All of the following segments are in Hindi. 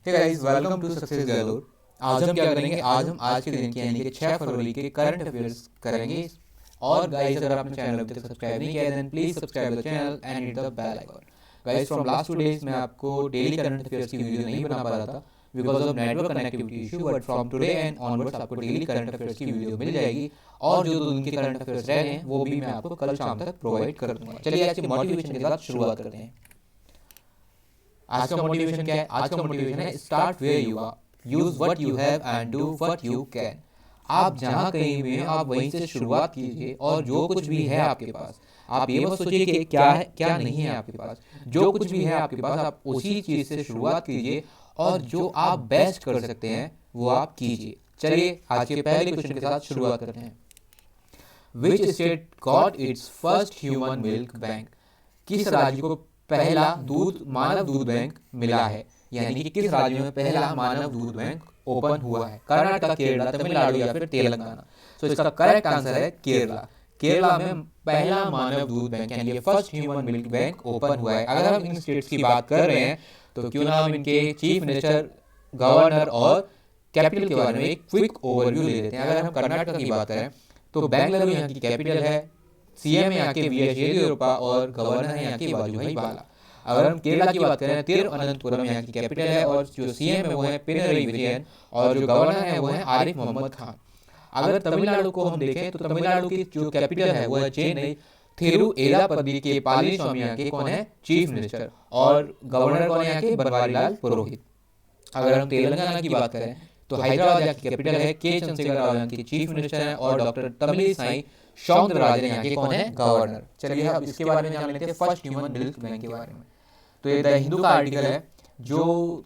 Hey guys, welcome to success galore. आज हम क्या करेंगे? आज हम आज के दिन की यानी कि 6 फरवरी के करंट अफेयर्स करेंगे। और गाइस, अगर आपने चैनल अभी तक सब्सक्राइब नहीं किया है then please subscribe the channel and hit the bell icon. Guys, from last 2 days मैं आपको डेली करंट अफेयर्स की वीडियो नहीं बना पा रहा था because of network connectivity issue, but from today and onwards आपको डेली करंट अफेयर्स की वीडियो मिल जाएगी। और जो 2 दिन के करंट अफेयर्स रह गए हैं वो भी मैं आपको कल शाम तक प्रोवाइड कर दूंगा। चलिए आज के मोटिवेशन के साथ शुरुआत करते हैं। आज का मोटिवेशन क्या है? आज का मोटिवेशन है start where you are, use what you have and do what you can. आप जहां कहीं भी हैं आप वहीं से शुरुआत कीजिए और जो कुछ भी है आपके पास, आप ये मत सोचिए कि क्या है क्या नहीं है आपके पास। जो कुछ भी है आपके पास आप उसी चीज से शुरुआत कीजिए और जो आप बेस्ट कर सकते हैं वो आप कीजिए। चलिए आज के पहले क्वेश्चन के साथ शुरुआत करते हैं। Which state got its first human milk bank? किस राज्य को पहला मानव दूध बैंक मिला है? यानी कि किस राज्य में पहला मानव दूध बैंक ओपन हुआ है? कर्नाटक, केरला, तमिलनाडु या फिर तेलंगाना? तो इसका करेक्ट आंसर है केरला। केरला में पहला मानव दूध बैंक यानी कि first human milk bank open हुआ है। अगर हम इन स्टेट्स की बात कर रहे हैं तो क्यों ना हम इनके चीफ मिनिस्टर, गवर्नर और कैपिटल के बारे में एक क्विक ओवरव्यू ले लेते हैं। अगर हम कर्नाटक की बात करें तो बेंगलुरु यहाँ की कैपिटल है, सीएम है यहाँ के वी.एस. येदियुरप्पा और गवर्नर है यहाँ के वाजुभाई वाला। अगर हम केरला की बात करें तिरुवनंतपुरम यहाँ की कैपिटल है और जो सीएम है वो है पिनरई विजयन और जो गवर्नर है वो है आरिफ मोहम्मद खान। अगर तमिलनाडु को हम देखें तो तमिलनाडु की जो कैपिटल है वो है चेन्नई, थिरुएलापदी के पालिस्वामी यहाँ के कौन है? Chief minister. और गवर्नर कौन है यहाँ के? बनवारीलाल पुरोहित। अगर हम तेलंगाना की बात करें तो हैदराबाद यहाँ की कैपिटल है, के चंद्रशेखर राव यहाँ के चीफ मिनिस्टर हैं और डॉक्टर तमिलिसाई सौंदरराजन यहाँ के कौन है? गवर्नर। चलिए अब इसके बारे में जान लेते हैं फर्स्ट ह्यूमन मिल्क बैंक के बारे में। तो ये द हिंदू का आर्टिकल है जो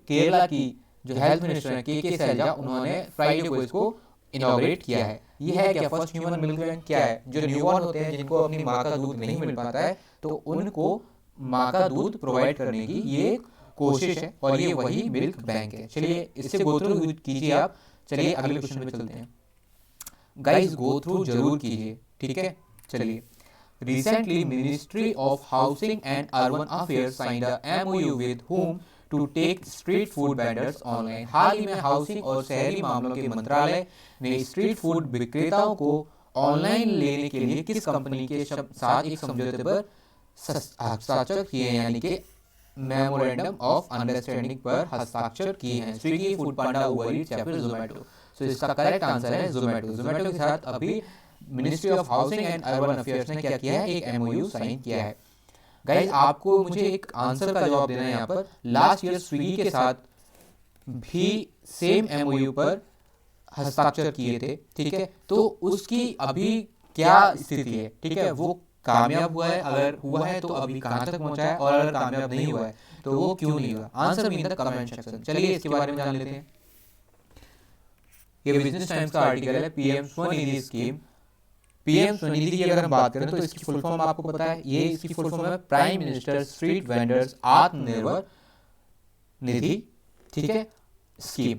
केरला की जो हेल्थ मिनिस्टर है के शैलजा, उन्होंने फ्राइडे को इसको इनॉग्रेट किया है। ये है क्या फर्स्ट ह्यूमन मिल्क बैंक? क्या है? जो न्यूबॉर्न होते हैं जिनको अपनी माँ का दूध नहीं मिल पाता है तो उनको माँ का दूध प्रोवाइड करने की ये कोशिश है और ये वही मिल्क बैंक है। चलिए इससे गो थ्रू कीजिए आप। चलिए अगले क्वेश्चन पे चलते हैं। गाइस गो थ्रू जरूर कीजिए, ठीक है। चलिए, recently ministry of housing and urban affairs signed a MoU with whom to take street food vendors online. हाल ही में हाउसिंग और शहरी मामलों के मंत्रालय ने स्ट्रीट फूड विक्रेताओं को ऑनलाइन लेने के लिए किस कंपनी के साथ एक समझौते पर हस्ताक्षर किए हैं, यानी कि मेमोरेंडम ऑफ अंडरस्टैंडिंग पर हस्ताक्षर किए हैं? स्विगी, फूड पांडा, उबर ईट्स या फिर जोमेटो? तो इसका करेक्ट आंसर है जोमेटो। जोमेटो के साथ अभी ministry of housing and urban affairs ने क्या किया है? एक एमओयू साइन किया है। गाइस आपको मुझे एक आंसर का जवाब देना है यहाँ पर। लास्ट ईयर स्विगी के साथ भी सेम एमओयू पर हस्ताक्षर किए थे, ठीक है। तो उसकी अभी क्या स्थिति है, ठीक है? वो कामयाब हुआ है? अगर हुआ है तो अभी कहां तक पहुंचा है? और अगर कामयाब नहीं हुआ है तो वो क्यों नहीं हुआ? आंसर भी इन द कमेंट सेक्शन। चलिए इसके बारे में जान लेते हैं। ये बिजनेस टाइम्स का आर्टिकल है PM Svanidhi scheme. PM Svanidhi की अगर हम बात करें तो इसकी फुल फॉर्म आपको पता है? ये इसकी फुल फॉर्म है prime minister street vendors Atmanirbhar Nidhi, ठीक है, स्कीम।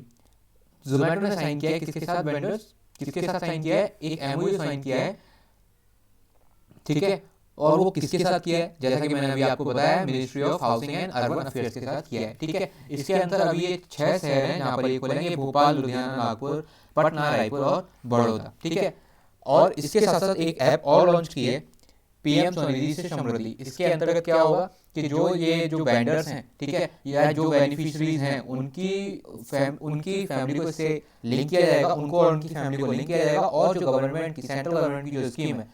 जोमेटो ने साइन किया है किसके साथ? वेंडर्स किसके साथ साइन किया है? एक एमओयू साइन किया है, ठीक है। और वो किसके साथ किया है? जैसा कि मैंने अभी आपको बताया ministry of housing and urban affairs के साथ किया है, ठीक है। इसके अंदर अभी ये 6 शहर हैं जहां पर ये खुलेंगे: भोपाल, लुधियाना, नागपुर, पटना, रायपुर और बड़ौदा, ठीक है। और इसके साथ साथ एक ऐप और लॉन्च की है पीएम स्वनिधि से समृद्धि। इसके अंतर्गत क्या होगा कि जो वेंडर्स हैं, ठीक है, या जो बेनिफिशियरीज हैं उनकी फैमिली को इससे लिंक किया जाएगा, उनको और उनकी फैमिली को लिंक किया जाएगा। और जो गवर्नमेंट की सेंट्रल गवर्नमेंट की जो स्कीम है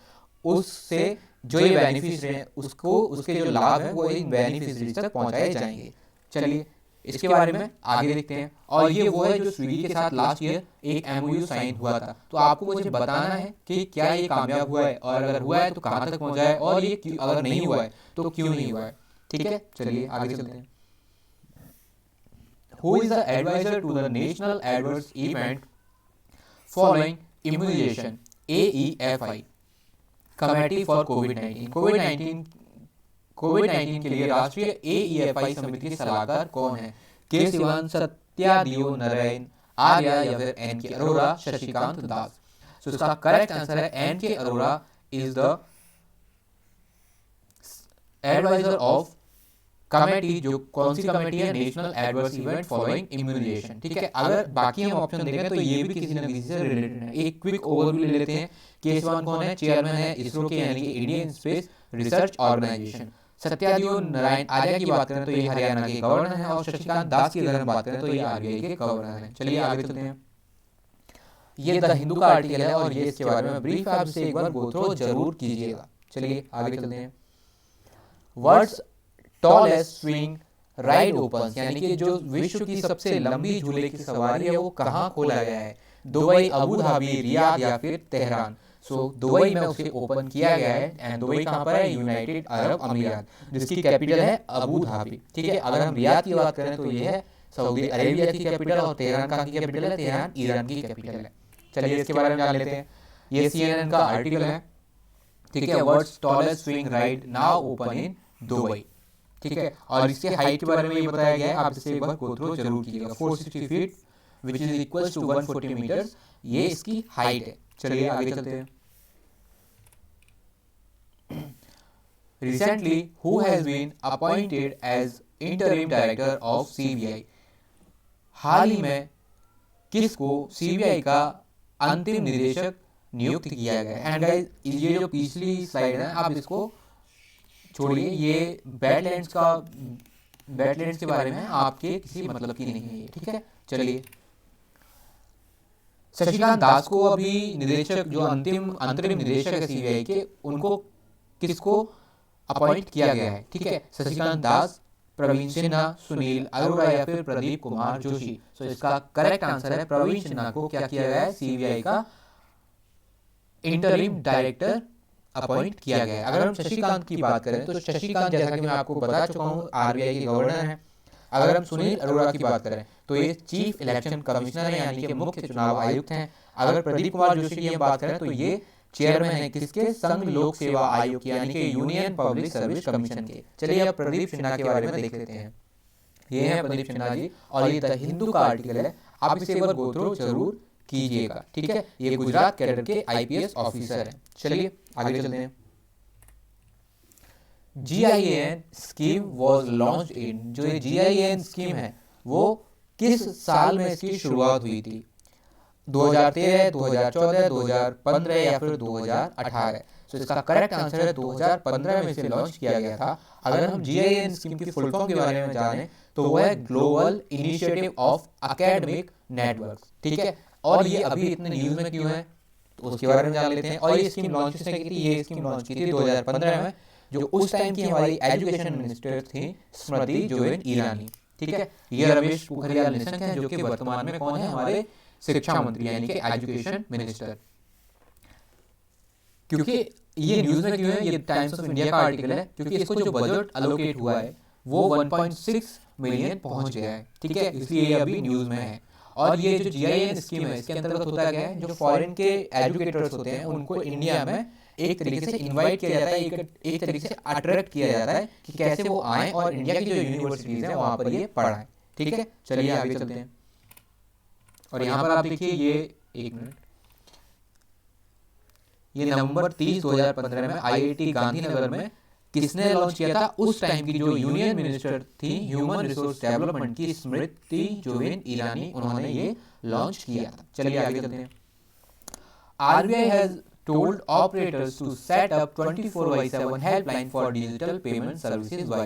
उससे जो ये बेनिफिशियरी है उसको उसके जो लाभ है वो इन बेनिफिशियरीज तक पहुंचाए जाएंगे। चलिए इसके बारे में आगे देखते हैं। और ये वो है जो स्विगी के साथ लास्ट ईयर एक एमओयू साइन हुआ था। तो आपको मुझे बताना है कि क्या ये कामयाब हुआ है, और अगर हुआ है तो कहां तक पहुंचा है, और ये अगर नहीं हुआ है तो क्यों नहीं हुआ है, ठीक है। चलिए आगे चलते हैं। Who is the adviser to the national adverse event following immunisation AEFI committee for कोविड-19 के लिए राष्ट्रीय AEFI समिति के सलाहकार कौन है? के सिवान, सत्यादियो नारायण आर्या या फिर एन.के. अरोरा, शशिकांत दास? तो इसका करेक्ट आंसर है N K. Arora is the adviser of committee, जो कौन सी कमेटी है, national adverse event following immunization, ठीक है। अगर बाकी हम ऑप्शन देखें तो ये भी किसी न किसी से रिलेटेड है। एक क्विक ओवरव्यू ले लेते हैं। केसवान कौन है, चेयरमैन है इसरो के यानी कि Indian space research organisation. Satyadev Narayan Arya की बात करें तो ये हरियाणा के गवर्नर हैं, और शशिकांत दास की अगर हम बात करें तो ये आरबीआई के गवर्नर हैं। चलिए आगे चलते हैं। ये द हिंदू का आर्टिकल है और ये इसके बारे में ब्रीफ आपसे एक बार गो थ्रू जरूर कीजिएगा। चलिए आगे चलते हैं। World's tallest swing ride open, यानी कि जो विश्व की सबसे लंबी झूले की सवारी है वो कहाँ खोला गया है, दुबई, अबू धाबी, रियाद या फिर तेहरान। दुबई में उसे ओपन किया गया है। एंड दुबई कहाँ पर है, यूनाइटेड अरब अमीरात, जिसकी कैपिटल है अबू धाबी, ठीक है। अगर हम रियाद की बात करें तो ये है सऊदी अरेबिया की कैपिटल, और तेहरान कहाँ की कैपिटल है, तेहरान ईरान की कैपिटल है। चलिए इसके बारे में जान लेते हैं। ये CNN का आर्टिकल है, ठीक है। World's tallest swing ride now open in Dubai, ठीक है। और इसके हाइट के बारे में ये बताया गया है, आप इसे एक बार गो थ्रू जरूर कीजिएगा। 460 feet which is equals to 140 metres, ये इसकी हाइट है। चलिए आगे चलते हैं। Recently, who has been appointed as interim director of CBI? हाल ही में किसको CBI का अंतिम निदेशक नियुक्त किया गया है। एंड गाइस, ये जो पिछली स्लाइड है आप इसको छोड़िए, ये बैटलैंड्स के बारे में आपके किसी मतलब की नहीं है, ठीक है। चलिए, शशिकांत दास को अभी निदेशक, जो अंतरिम निदेशक है सीबीआई के, उनको किसको अपॉइंट किया गया है, ठीक है। शशिकांत दास, प्रवीण सिन्हा, सुनील अरोड़ा या फिर प्रदीप कुमार जोशी। सो इसका करेक्ट आंसर है प्रवीण सिन्हा को क्या किया गया है, सीबीआई का इंटरिम डायरेक्टर अपॉइंट किया गया है। अगर हम शशिकांत की बात करें तो शशिकांत, जैसा कि मैं आपको बता चुका हूं, आरबीआई के गवर्नर हैं। अगर हम सुनील अरोड़ा की बात करें तो ये चीफ इलेक्शन कमिश्नर है, यानी कि मुख्य चुनाव आयुक्त हैं। अगर प्रदीप कुमार जोशी की हम बात करें तो ये चेयरमैन है किसके, संघ लोक सेवा आयोग के, यानी कि यूनियन पब्लिक सर्विस कमीशन के। चलिए अब प्रदीप सिन्हा के बारे में देख लेते हैं। ये है प्रदीप सिन्हा जी, और ये द हिंदू का आर्टिकल है, आप इसे एक बार गो थ्रू जरूर कीजिएगा, ठीक है। ये गुजरात कैडर के आईपीएस ऑफिसर हैं। चलिए आगे चलते हैं। GIAN scheme was launched in, जो ये GIAN स्कीम है वो किस साल में इसकी शुरुआत हुई थी, 2013, 2014, 2015 या फिर 2018। तो इसका करेक्ट आंसर है 2015 में इसे लॉन्च किया गया था। अगर हम GIAN स्कीम की फुल फॉर्म के बारे में जानें तो वो है global initiative of academic network, ठीक है। और ये अभी इतने न्यूज में क्यों है तो उसके बारे में जान लेते हैं। और ये स्कीम लॉन्च किसने की थी, ये स्कीम लॉन्च की थी 2015 में, जो उस टाइम की हमारी एजुकेशन मिनिस्टर थी स्मृति जोबिन ईरानी, ठीक है। ये रमेश पोखरियाल निशंक हैं, जो कि वर्तमान में कौन है, हमारे शिक्षा मंत्री, यानी कि एजुकेशन मिनिस्टर। क्योंकि ये न्यूज में क्यों है, ये टाइम्स ऑफ इंडिया का आर्टिकल है, क्योंकि इसको जो बजट अलोकेट हुआ है वो 1.6 मिलियन पहुंच गया है, ठीक है, इसलिए ये अभी न्यूज में है। और ये जो GIAN स्कीम है इसके अंतर्गत होता क्या है, जो फॉरेन के एजुकेटर्स होते हैं उनको इंडिया में एक तरीके से इनवाइट किया जाता है, एक तरीके से अट्रैक्ट किया जाता है कि कैसे वो आए और इंडिया की जो यूनिवर्सिटीज हैं वहां पर ये पढ़ाएं, ठीक है। चलिए आगे चलते हैं। और यहाँ पर आप देखिए, ये एक मिनट, ये नवंबर 30, 2015 में IIT गांधीनगर में किसने लॉन्च किया था, उस टाइम की जो यूनियन मिनिस्टर थी ह्यूमन रिसोर्स डेवलपमेंट की, स्मृति जोबिन ईरानी, उन्होंने ये लॉन्च किया था। चलिए आगे चलते हैं। RBI has told operators to set up 24/7 helpline for digital payment services by,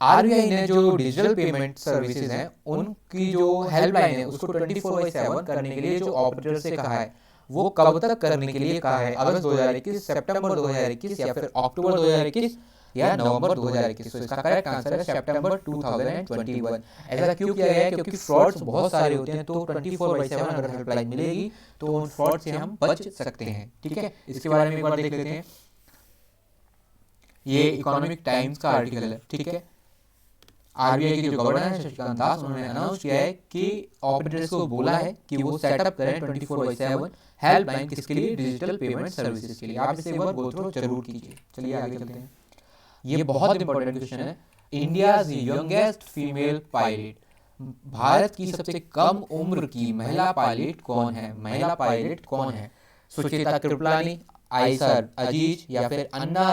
RBI ने जो डिजिटल पेमेंट सर्विसेज हैं उनकी जो हेल्पलाइन है उसको 24/7 करने के लिए जो ऑपरेटर से कहा है वो कब तक करने के लिए कहा है, अगस्त 2021, सितंबर 2021 या फिर अक्टूबर 2021 या नवंबर 2021। तो इसका करेक्ट आंसर है सितंबर 2021। ऐसा क्यों किया गया है, क्योंकि फ्रॉड्स बहुत सारे होते हैं, तो 24/7 अगर हेल्पलाइन मिलेगी तो उन फ्रॉड से हम बच सकते हैं, ठीक है। इसके बारे में एक बार देख लेते हैं। ये इकोनॉमिक टाइम्स का आर्टिकल है, ठीक है। RBI के जो गवर्नर है शशिकांत दास, उन्होंने अनाउंस किया है कि ऑपरेटर्स को बोला है कि वो सेटअप करें 24/7 हेल्पलाइन, किसके लिए, डिजिटल पेमेंट सर्विसेज के लिए। आप इसे एक बार गो थ्रू जरूर कीजिए। चलिए आगे चलते हैं। ये बहुत इंपॉर्टेंट क्वेश्चन है। India's youngest female pilot, Bharat की सबसे कम उम्र की महिला पायलट कौन है, महिला पायलट कौन है, सुचेता कृपलानी, आयशा अजीज या फिर अन्ना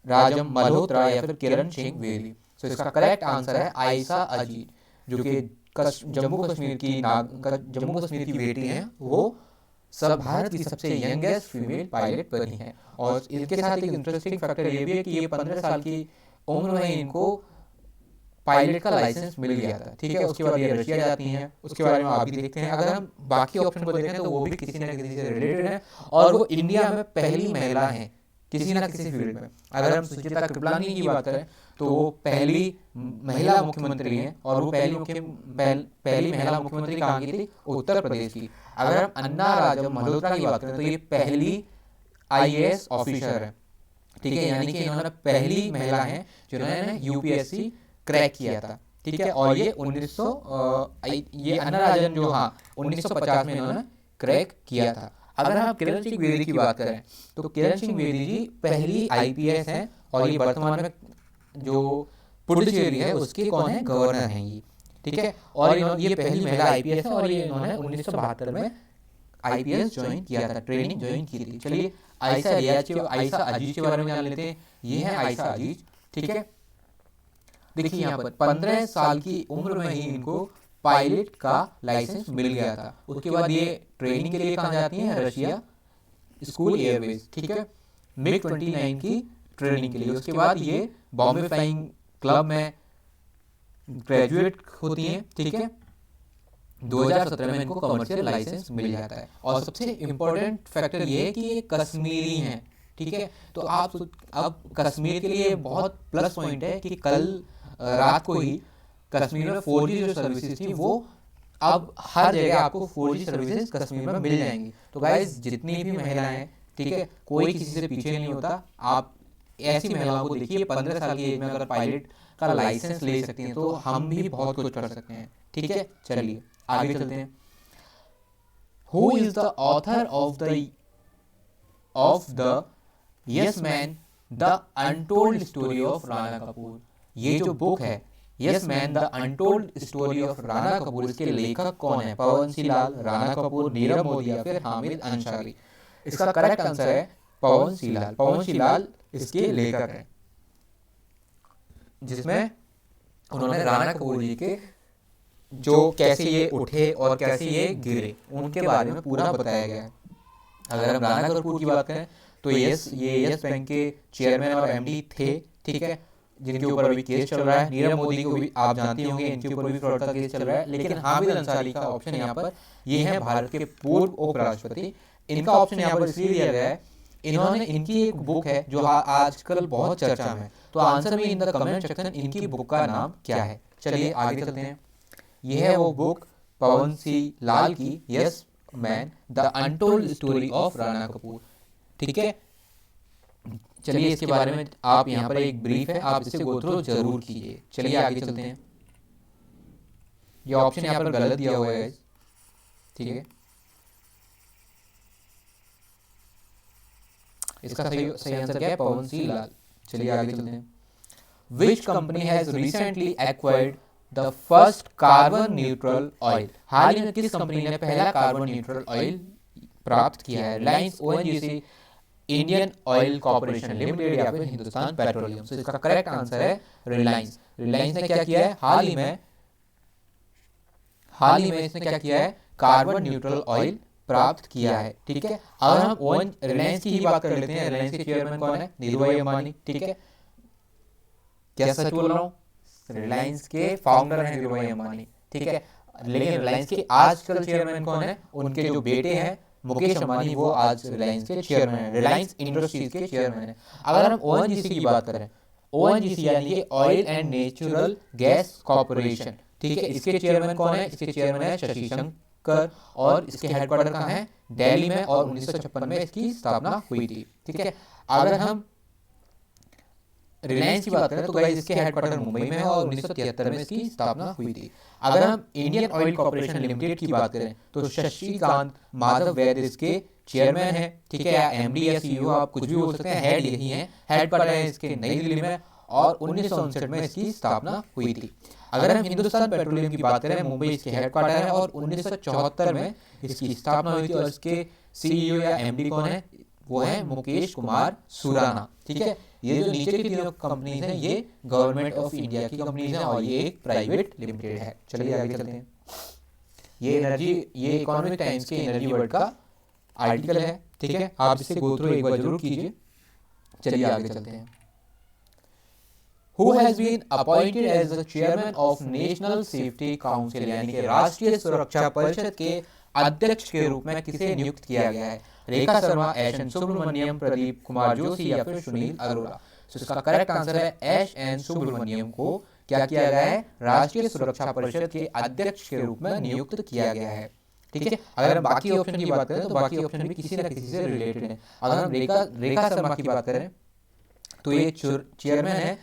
राजम मल्होत्रा या फिर किरण सिंह बेदी। तो इसका करेक्ट आंसर है आयशा अजीज, जो कि जम्मू कश्मीर की बेटी हैं, वो सब भारत की सबसे यंगेस्ट फीमेल पायलट बनी है। और इनके साथ एक इंटरेस्टिंग फैक्टर ये भी है कि ये 15 साल की उम्र में ही इनको पायलट का लाइसेंस मिल गया था। ठीक है, उसके बाद ये रशिया जाती हैं, उसके बारे में आप भी देखते हैं। अगर हम बाकी ऑप्शन को देखें तो वो भी किसी न किसी से रिलेटेड है, और वो इंडिया में पहली महिला है किसी न किसी फील्ड में। अगर हम सुचिता कृपलानी की बात करें तो वो पहली महिला मुख्यमंत्री हैं, और वो पहली महिला मुख्यमंत्री कहाँ की थी? उत्तर प्रदेश की। अगर हम अन्ना राजा मल्होत्रा की बात करें तो ये पहली IAS ऑफिसर है। ठीक है, यानी कि इन्होंने पहली महिला हैं जिन्होंने UPSC क्रैक किया था। ठीक है, और ये 1900 ये अन्ना राजन जो 1950 में इन्होंने क्रैक किया था। अगर हम किरण सिंह बेदी की बात करें तो किरण सिंह बेदी जी पहली IPS हैं, और ये वर्तमान में जो पुडुचेरी है उसके कौन है? गवर्नर हैं ये। ठीक है, और ये पहली महिला IPS है, और ये इन्होंने 1972 में IPS ज्वाइन किया था, ट्रेनिंग ज्वाइन की थी। चलिए आयशा अजीज के बारे में जान लेते हैं। ये है आयशा अजीज। ठीक है, देखिए यहाँ पर 15 साल की उम्र में ही इनको पायलट का लाइसेंस मिल गया था। उसके बाद ये ट्रेनिंग के लिए कहाँ जाती हैं? Russia school Airways. ठीक है, MiG-29 की ट्रेनिंग के लिए। उसके बाद ये बॉम्बे फ्लाइंग क्लब में ग्रेजुएट होती हैं। ठीक है, 2017 में इनको कमर्शियल लाइसेंस मिल जाता है। और सबसे इम्पोर्टेंट फैक्टर ये है कि ये कश्मीरी हैं। ठीक है, तो आप अब कश्मीर के लिए बहुत प्लस पॉइंट है कि कल रात को ही कश्मीर में 4G जो सर्विसेज थी वो अब हर जगह आपको 4G सर्विसेज कश्मीर में मिल जाएंगी। तो गाइस जितनी भी महिलाएं हैं, ठीक है, कोई किसी से पीछे नहीं होता। आप ऐसी महिलाओं को देखिए 15 साल की एज में अगर पायलट का लाइसेंस ले सकती हैं तो हम भी बहुत कुछ कर सकते हैं। ठीक है, चलिए आगे चलते हैं। Who is the author of the yes man the untold story of Rana Kapoor? ये जो बुक है yes man the untold story of Rana Kapoor, इसके लेखक कौन है? पवन सिंह लाल, राणा कपूर, नीरव मोदी या फिर हामिद अंसारी? इसका करेक्ट आंसर है पवन सिंह लाल। पवन सिंह लाल इसके लेखक हैं, जिसमें उन्होंने राणा कपूर जी के जो कैसे ये उठे और कैसे ये गिरे उनके बारे में पूरा बताया गया है। अगर हम राणा कपूर की बात करें तो ये यस बैंक के चेयरमैन और MD थे। ठीक है, जिनके ऊपर अभी केस चल रहा है। नीरव मोदी को भी आप जानते होंगे, इनके ऊपर भी फ्रॉड का केस चल रहा है। लेकिन हामिद अंसारी का ऑप्शन यहाँ पर ये है भारत के पूर्व उपराष्ट्रपति। इनका ऑप्शन यहाँ पर इसलिए दिया गया है, इन्होंने इनकी एक बुक है जो आजकल बहुत चर्चा में। तो आंसर में इन द कमेंट सेक्शन इनकी बुक का नाम क्या है? चलिए आगे चलते हैं। यह है वो बुक पवन सिंह लाल की yes man the untold story of Rana Kapoor. ठीक है, चलिए इसके बारे में आप यहाँ पर एक ब्रीफ है, आप इसे गो थ्रू जरूर कीजिए। चलिए आगे चलते हैं। ये ऑप्शन यहाँ पर गलत दिया हुआ है। ठीक है, इसका सही आंसर क्या है? पवन सिंह लाल। चलिए आगे चलते हैं। Which company has recently acquired the first carbon neutral oil? हाल ही में किस कंपनी ने पहला कार्बन न्यूट्रल ऑयल प्राप्त किया है? Reliance, ONGC, Indian oil corporation limited या फिर हिंदुस्तान पेट्रोलियम? तो इसका करेक्ट आंसर है रिलायंस। रिलायंस ने क्या किया है? हाल ही में इसने क्या किया है? कार्बन न्यूट्रल ऑयल प्राप्त किया है। ठीक है, अगर हम रिलायंस की ही बात कर लेते हैं, रिलायंस के चेयरमैन कौन है? धीरूभाई अंबानी। ठीक है, क्या सच बोल रहा हूँ? रिलायंस के फाउंडर हैं धीरूभाई अंबानी। ठीक है, लेकिन रिलायंस के आजकल चेयरमैन कौन है? उनके जो बेटे हैं मुकेश अंबानी, वो आज रिलायंस के चेयरमैन हैं, रिलायंस इंडस्ट्रीज के चेयरमैन हैं। अगर हम ONGC की बात करें, ONGC यानी कि oil and natural gas corporation, ठीक है, इसके चेयरमैन कौन है? इसके चेयरमैन है शशि शंकर, और इसके हेडक्वार्टर कहाँ है? दिल्ली में, और 1956 में इसकी स्थापना हुई थी। ठीक है, अगर हम रिलायंस की बात करें तो गाइस इसके हेडक्वार्टर मुंबई में है, और 1973 में इसकी स्थापना हुई थी। अगर हम इंडियन ऑयल कॉर्पोरेशन लिमिटेड की बात करें तो शशिकांत माधव वैद्य इसके चेयरमैन है। ठीक है, या MD या CEO आप कुछ भी बोल सकते हैं, हेड यही है। हेडक्वार्टर है इसके नई दिल्ली में, और 1959 में इसकी स्थापना हुई थी। अगर हम हिंदुस्तान पेट्रोलियम की बात करें, मुंबई इसके हेडक्वार्टर है, और 1974 में इसकी स्थापना हुई थी। और इसके CEO या MD कौन है? वो है मुकेश कुमार सुराना। ठीक है, ये जो नीचे की तीनों कंपनीज हैं ये गवर्नमेंट ऑफ इंडिया की कंपनीज हैं और ये एक प्राइवेट लिमिटेड है। चलिए आगे चलते हैं। ये इकोनॉमिक टाइम्स के एनर्जी वर्ल्ड का आर्टिकल है, ठीक है, आप इसे गो थ्रू एक बार जरूर कीजिए। चलिए आगे चलते हैं। Who has been appointed as the chairman of National Safety Council, यानी कि राष्ट्रीय सुरक्षा परिषद के अध्यक्ष के रूप में किसे नियुक्त किया गया है? रेखा शर्मा, एस एन सुब्रमण्यम, प्रदीप कुमार जोशी या फिर सुनील अरोड़ा। तो इसका करेक्ट आंसर है एस एन सुब्रमण्यम को क्या किया गया है? राष्ट्रीय सुरक्षा परिषद के अध्यक्ष के रूप में नियुक्त किया गया है, ठीक है। अगर हम बाकी ऑप्शन की बात करें तो बाकी ऑप्शन भी किसी न किसी से रिलेटेड है। अगर हम रेखा शर्मा की बात करें तो ये चेयरमैन है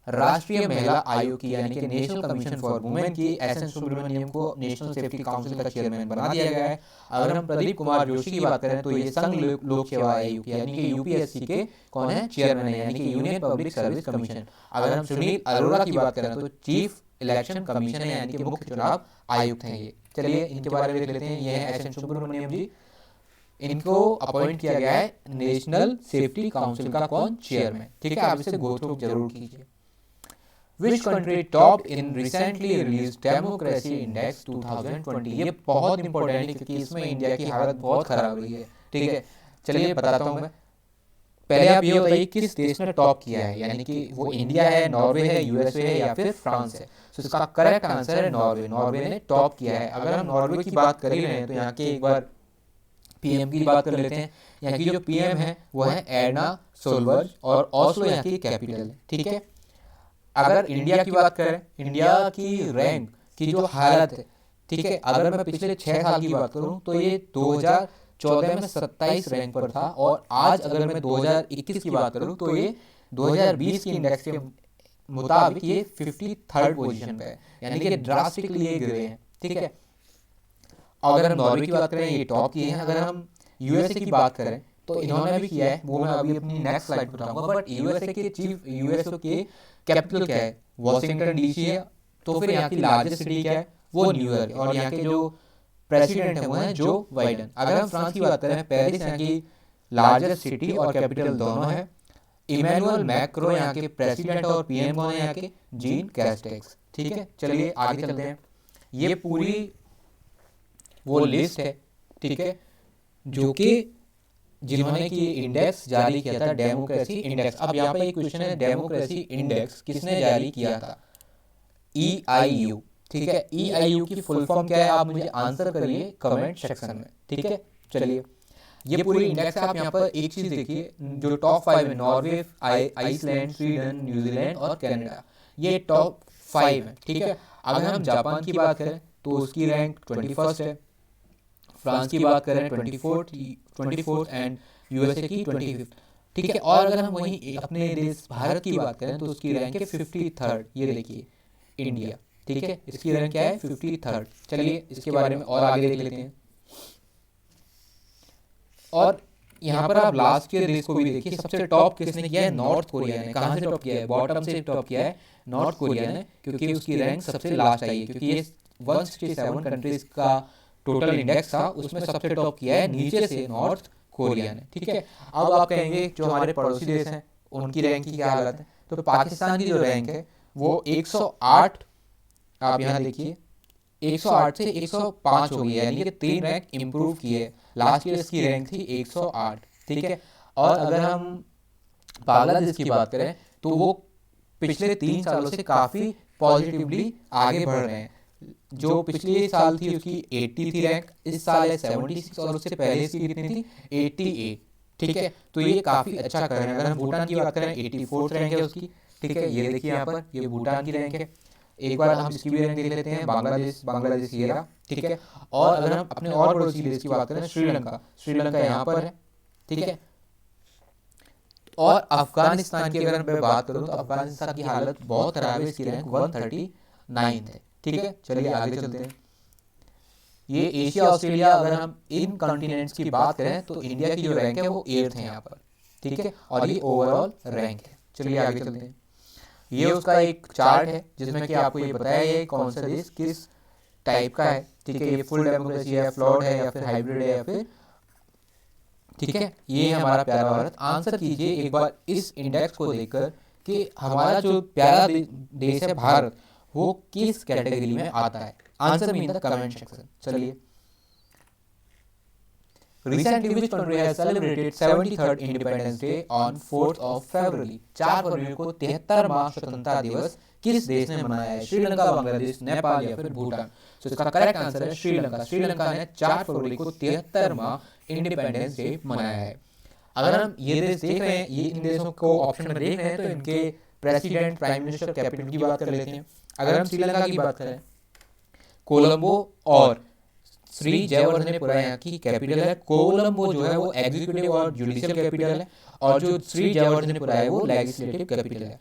राष्ट्रीय महिला आयोग की, यानी कि नेशनल कमीशन फॉर वुमेन की। एस एन सुब्रमण्यम को नेशनल सेफ्टी काउंसिल का चेयरमैन बना दिया गया है। अगर हम प्रदीप कुमार जोशी की बात करें तो ये संघ लोक सेवा आयोग यानी कि यूपीएससी के कौन है? चेयरमैन है, यानी कि यूनियन पब्लिक सर्विस कमीशन। अगर हम सुनील अरोड़ा की बात करें तो चीफ इलेक्शन कमीशन है, यानी कि मुख्य चुनाव आयुक्त हैं ये। चलिए इनके बारे में देख लेते हैं। ये है एस एन सुब्रमण्यम जी, इनको अपॉइंट किया गया है नेशनल सेफ्टी काउंसिल का कौन? चेयरमैन, ठीक है। आप इसे गो थ्रू जरूर कीजिए। Which country topped in recently released Democracy Index 2020? ये बहुत इंपॉर्टेंट है क्योंकि इसमें इंडिया की हालत बहुत खराब रही है, ठीक है। चलिए बताता हूँ मैं। पहले आप ये बताइए किस देश ने टॉप किया है, यानी कि वो इंडिया है, नॉर्वे है, यूएसए है या फिर फ्रांस है। तो इसका करेक्ट आंसर है नॉर्वे। नॉर्वे ने टॉप किया है। अगर हम नॉर्वे की बात कर ही रहे हैं तो यहाँ के एक बार पीएम की बात कर लेते हैं। यहाँ की जो पीएम है वो है एर्ना सोलबर्ग और ऑस्लो यहाँ की कैपिटल है, ठीक है। अगर इंडिया की बात करें, इंडिया की रैंक की जो हालत है, ठीक है, अगर मैं पिछले 6 साल की बात करूं तो ये 2014 में 27 रैंक पर था और आज अगर मैं 2021 की बात करूं तो ये 2020 की इंडेक्स के मुताबिक ये 53rd पोजीशन पे है, यानी कि ड्रास्टिकली ये गिरे हैं, ठीक है। अगर हम नॉर्वे की बात करें ये टॉप किए हैं। अगर हम यूएसए की बात करें तो इन्होंने भी किया है, वो मैं अभी अपनी नेक्स्ट स्लाइड बताऊंगा। बट यूएसए के कैपिटल क्या है? वॉशिंगटन डीसी है। तो फिर यहाँ की लार्जेस्ट सिटी क्या है? वो न्यूयॉर्क है। और यहाँ के जो प्रेसिडेंट है वो है जो बाइडेन। अगर हम फ्रांस की बात करें, पेरिस यहाँ की लार्जेस्ट सिटी और कैपिटल दोनों है। इमैनुअल मैक्रो यहाँ के प्रेसिडेंट और पीएम कौन है? यहाँ के जीन कैस्टेक्स, ठीक है। चलिए आगे चलते हैं। ये पूरी वो लिस्ट है, ठीक है, जो कि जिन्होंने की इंडेक्स जारी किया था, डेमोक्रेसी इंडेक्स। अब यहाँ पे एक क्वेश्चन है, डेमोक्रेसी इंडेक्स किसने जारी किया था? EIU, ठीक है। EIU की फुल फॉर्म क्या है? आप मुझे आंसर करिए कमेंट सेक्शन में, ठीक है। चलिए ये पूरी इंडेक्स है। आप यहाँ पर एक चीज देखिए, जो टॉप 5 है, नॉर्वे, आइसलैंड, स्वीडन, न्यूजीलैंड और कनाडा, ये टॉप 5 है, ठीक है। अगर हम जापान की बात करें तो उसकी रैंक 21st है। फ्रांस की बात करें 24th एंड यूएसए की 25th, ठीक है। और अगर हम वहीं अपने देश भारत की बात करें तो उसकी रैंक है 53rd। ये देखिए इंडिया, ठीक है, इसकी रैंक क्या है? 53rd। चलिए इसके बारे में और आगे देख लेते हैं। और यहाँ पर आप लास्ट के देश को भी देखिए, सबसे टॉप किसने किया है? नॉर्थ कोरिया ने। कहाँ से टॉप किया है? बॉटम से टॉप किया है नॉर्थ कोरिया ने, क्योंकि उसकी रैंक सबसे लास्ट आई है, क्योंकि ये 167 कंट्रीज का टोटल इंडेक्स था, उसमें सबसे टॉप किया है नीचे से नॉर्थ कोरिया ने, ठीक है। अब आप कहेंगे जो हमारे पड़ोसी देश हैं उनकी रैंक की क्या हालत है? तो पाकिस्तान की जो रैंक है वो 108, आप यहाँ देखिए 108 से 105 हो गई है, यानी कि 3 रैंक इंप्रूव की है। लास्ट ईयर इसकी रैंक थी 108, ठीक है। और अगर हम बांग्लादेश की बात करें तो वो पिछले 3 सालों से काफ़ी पॉजिटिवली आगे बढ़ रहे हैं। जो पिछले साल थी उसकी 80 थी रैंक, इस साल है 76 और उससे पहले इसकी कितनी थी? 88, ठीक है। तो ये काफ़ी अच्छा कर रहे हैं। अगर हम भूटान की बात करें 84th रैंक है उसकी, ठीक है। ये देखिए यहाँ पर, ये भूटान की रैंक है। एक बार हम इसकी भी रैंक देख लेते हैं, बांग्लादेश ये रहा, ठीक है। और अगर हम अपने और पड़ोसी देश की बात करें, श्रीलंका यहाँ पर है, ठीक है। और अफगानिस्तान की अगर मैं बात करूँ तो अफगानिस्तान की हालत बहुत खराब है, इसकी रैंक 139 है, ठीक है। चलिए आगे चलते हैं। ये एशिया ऑस्ट्रेलिया, अगर हम इन कॉन्टिनेंट्स की बात करें तो इंडिया की जो रैंक है वो 8th है यहाँ पर, ठीक है। और ये ओवरऑल रैंक है। चलिए आगे चलते हैं। ये उसका एक चार्ट है जिसमें कि आपको ये बताया है कौन सा देश किस टाइप का है, ठीक है। ये फुल डेमोक्रेसी है, फ्लॉड है या फिर हाइब्रिड है या फिर ठीक है, ये है हमारा प्यारा भारत। आंसर कीजिए एक बार इस इंडेक्स को देखकर कि हमारा जो प्यारा देश है भारत वो किस कैटेगरी में आता है। Answer me in the comment section. चलिए, Recently, which country has celebrated 73rd Independence Day on 4th of February? 4 फरवरी को 73वां स्वतंत्रता दिवस किस देश ने मनाया है? श्रीलंका, बांग्लादेश, नेपाल या फिर भूटान? तो इसका करेक्ट आंसर है श्रीलंका। श्रीलंका ने 4 फरवरी को 73वां इंडिपेंडेंस डे मनाया है। अगर हम ये देश देख रहे हैं, ये इन देशों को ऑप्शन में देख रहे हैं, तो इनके प्रेसिडेंट, प्राइम मिनिस्टर, कैपिटल की बात कर लेते हैं। अगर हम श्रीलंका की बात करें, कोलंबो और श्री जयवर्धनेपुरा यहाँ की कैपिटल है। कोलंबो जो है वो एग्जीक्यूटिव और जुडिशियल कैपिटल है, और जो श्री जयवर्धनेपुरा है वो लेजिस्लेटिव कैपिटल है।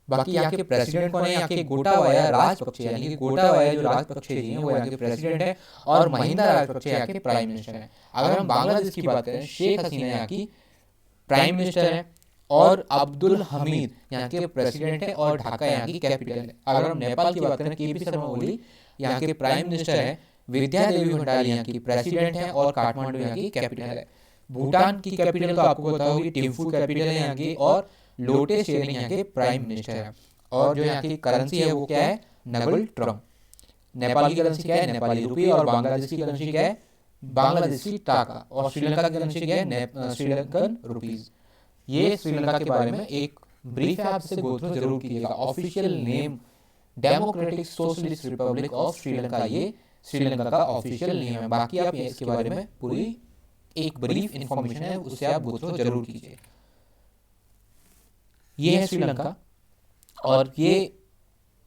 बाकी यहाँ के प्रेसिडेंट कौन है? यहाँ के गोटाबाया राजपक्षे, यानी कि गोटाबाया जो राजपक्षे जी हैं वो यहाँ के प्रेसिडेंट है, और महिंदा राजपक्षे यहाँ के प्राइम मिनिस्टर हैं। अगर हम बांग्लादेश की बात करें, शेख हसीना यहाँ की प्राइम मिनिस्टर है, और अब्दुल हमीद यहाँ के प्रेसिडेंट है, और ढाका यहाँ की कैपिटल है। अगर हम नेपाल की बात करें, केपी शर्मा ओली यहाँ के प्राइम मिनिस्टर है, विद्या देवी भंडारी यहाँ की प्रेसिडेंट है, और काठमांडू यहाँ की कैपिटल है। भूटान की कैपिटल तो आपको पता होगी, टिम्फू कैपिटल है यहाँ की, और लोटे शेरिंग यहाँ के प्राइम मिनिस्टर है। और जो यहाँ की करेंसी है वो क्या है? नगल ट्रम। नेपाल की करेंसी क्या है? नेपाली रुपी। और बांग्लादेश की करेंसी क्या है? बांग्लादेशी टाका। और श्रीलंका की करेंसी क्या है? श्रीलंकन रुपीज। ये श्रीलंका के बारे में एक ब्रीफ है, आपसे गो थ्रू जरूर कीजिएगा। Official name democratic socialist Republic of Sri Lanka, ये श्रीलंका का ऑफिशियल नेम है। बाकी आप इसके बारे में पूरी एक ब्रीफ इंफॉर्मेशन है, उससे आप गो थ्रू जरूर कीजिए। ये है श्रीलंका, और ये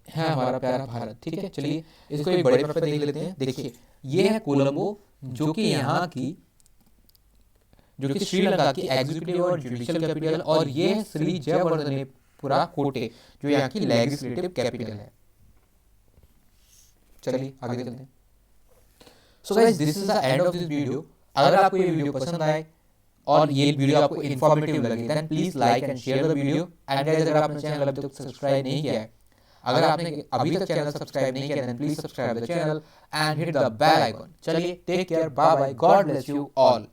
है हमारा प्यारा भारत। ठीक है, चलिए इसको एक बड़े मैप पे देख लेते हैं। देखिए, ये है कोलंबो, जो कि यहाँ की, जो कि श्रीलंका की एग्जीक्यूटिव और जुडिशियल कैपिटल, और ये है श्री जयवर्धनेपुरा कोटे, जो यहाँ की लेजिस्लेटिव कैपिटल है। चलिए आगे चलते हैं। So guys, this is the end of this video. अगर आपको ये वीडियो पसंद आए और ये वीडियो आपको इन्फॉर्मेटिव लगे, then please like and share the video. And guys, अगर आपने चैनल अभी तक सब्सक्राइब नहीं किया है, अगर आपने अभी तक चैनल सब्सक्राइब नहीं किया, then please subscribe the channel and hit the bell icon. चलिए, take care, bye bye, God bless you all.